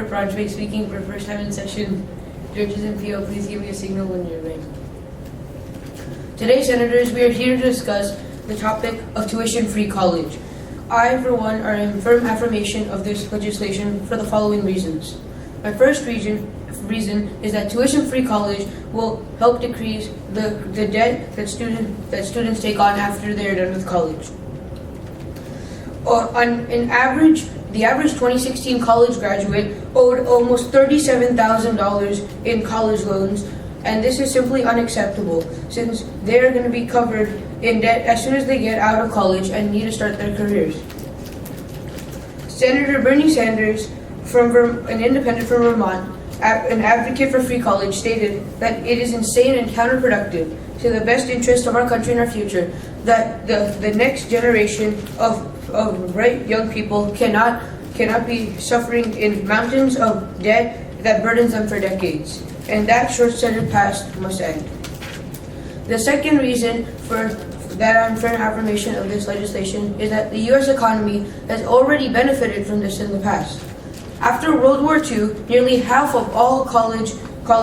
Paranjpe speaking for first time in session. Judges and PO, please give me a signal when you're ready. Today, Senators, we are here to discuss the topic of tuition-free college. I, for one, are in firm affirmation of this legislation for the following reasons. My first reason is that tuition-free college will help decrease the debt that students take on after they're done with college. The average 2016 college graduate owed almost $37,000 in college loans, and this is simply unacceptable since they are going to be covered in debt as soon as they get out of college and need to start their careers. Senator Bernie Sanders, an independent from Vermont, an advocate for free college, stated that it is insane and counterproductive to the best interest of our country and our future that the next generation of bright young people cannot be suffering in mountains of debt that burdens them for decades. And that short-sighted past must end. The second reason for that I'm for an affirmation of this legislation is that the U.S. economy has already benefited from this in the past. After World War II, nearly half of all college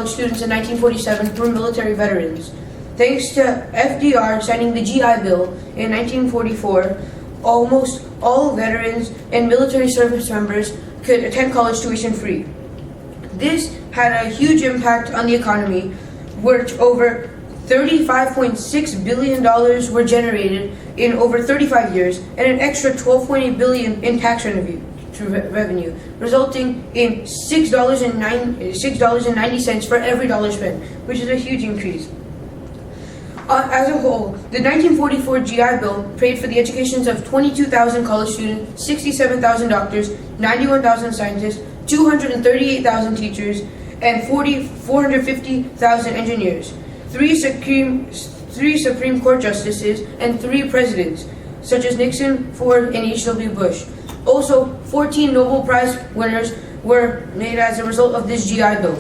students in 1947 were military veterans. Thanks to FDR signing the GI Bill in 1944, almost all veterans and military service members could attend college tuition-free. This had a huge impact on the economy, which over $35.6 billion were generated in over 35 years, and an extra $12.8 billion in tax revenue, resulting in $6.90 for every dollar spent, which is a huge increase. As a whole, the 1944 GI Bill paid for the educations of 22,000 college students, 67,000 doctors, 91,000 scientists, 238,000 teachers, and 450,000 engineers, three Supreme Court justices, and 3 presidents, such as Nixon, Ford, and H.W. Bush. Also, 14 Nobel Prize winners were made as a result of this GI Bill.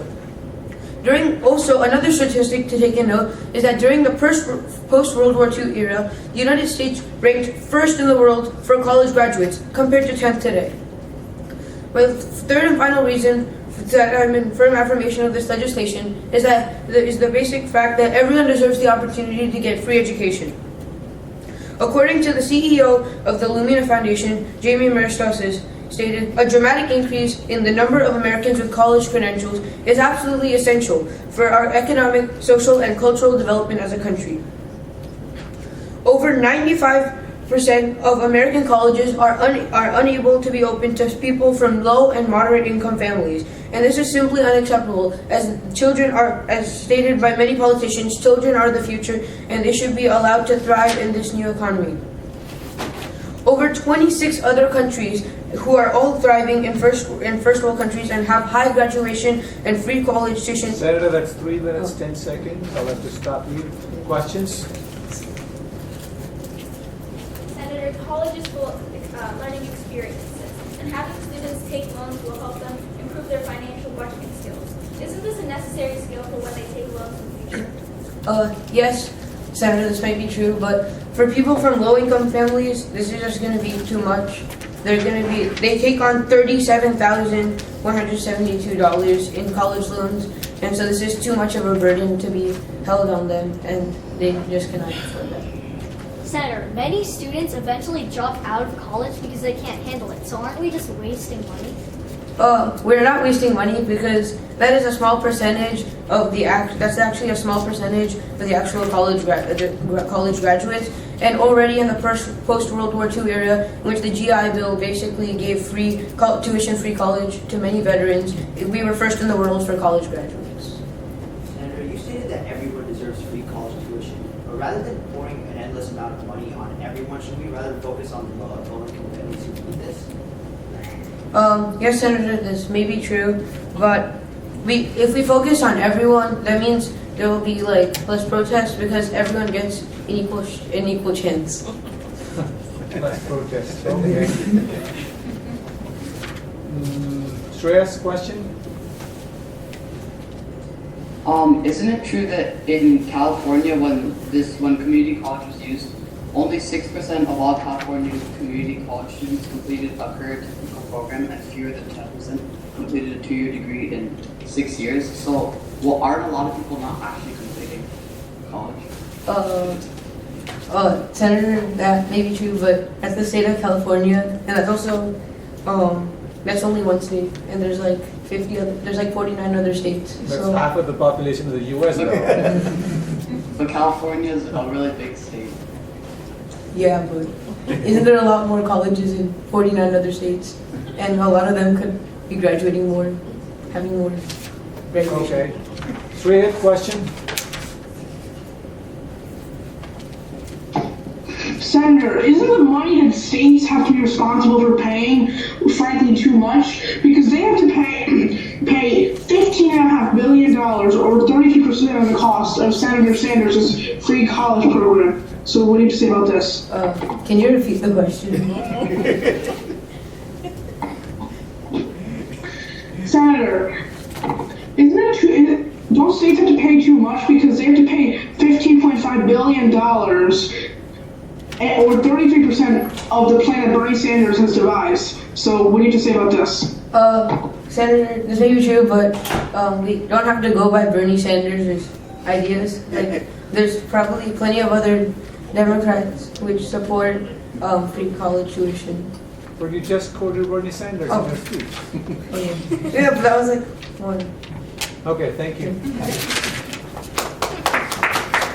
Another statistic to take in note is that during the post-World War II era, the United States ranked first in the world for college graduates, compared to 10th today. My third and final reason that I'm in firm affirmation of this legislation is the basic fact that everyone deserves the opportunity to get free education. According to the CEO of the Lumina Foundation, Jamie Maristosis, stated, a dramatic increase in the number of Americans with college credentials is absolutely essential for our economic, social, and cultural development as a country. Over 95% of American colleges are unable to be open to people from low and moderate income families, and this is simply unacceptable, as stated by many politicians, children are the future, and they should be allowed to thrive in this new economy. Over 26 other countries who are all thriving in first world countries and have high graduation and free college tuition. Senator, that's 3 minutes, 10 seconds. I'll have to stop you. Questions? Senator, college is full of learning experiences, and having students take loans will help them improve their financial budgeting skills. Isn't this a necessary skill for when they take loans in the future? Yes, Senator, this might be true, but for people from low-income families, this is just going to be too much. They take on $37,172 in college loans, and so this is too much of a burden to be held on them, and they just cannot afford that. Senator, many students eventually drop out of college because they can't handle it, so aren't we just wasting money? We're not wasting money because that is a small percentage of that's actually a small percentage of the actual college graduates. And already in the post-World War II era, in which the GI Bill basically gave tuition-free college to many veterans, we were first in the world for college graduates. Senator, you stated that everyone deserves free college tuition, but rather than pouring an endless amount of money on everyone, should we rather focus on the low-income families who need this? Yes, Senator, this may be true, but if we focus on everyone, that means there will be less protests because everyone gets an equal chance. Less protests. Okay. Shreyas, question? Isn't it true that in California, when community college was used, only 6% of all California community college students completed a career technical program and fewer than 10% completed a 2-year degree in 6 years. So, well, aren't a lot of people not actually completing college? Senator, that may be true, but that's the state of California, and that's also, that's only one state, and there's like 49 other states. That's So half of the population of the US though. But California is a really big state. yeah, but isn't there a lot more colleges in 49 other states, and a lot of them could be graduating more, having more graduation. Okay. Shreya, question? Senator, isn't the money that states have to be responsible for paying, frankly, too much? Because they have to pay $15.5 billion, or 32% of the cost of Senator Sanders' free college program. So what do you have to say about this? Can you repeat the question? Senator, isn't it too? Don't states have to pay too much because they have to pay $15.5 billion, or 33% of the plan that Bernie Sanders has devised? So what do you have to say about this? Senator, this may be true, but we don't have to go by Bernie Sanders' ideas. Like, there's probably plenty of other Democrats which support free college tuition. Or you just quoted Bernie Sanders in your speech? Oh, yeah. Yeah, but that was like one. Okay, thank you.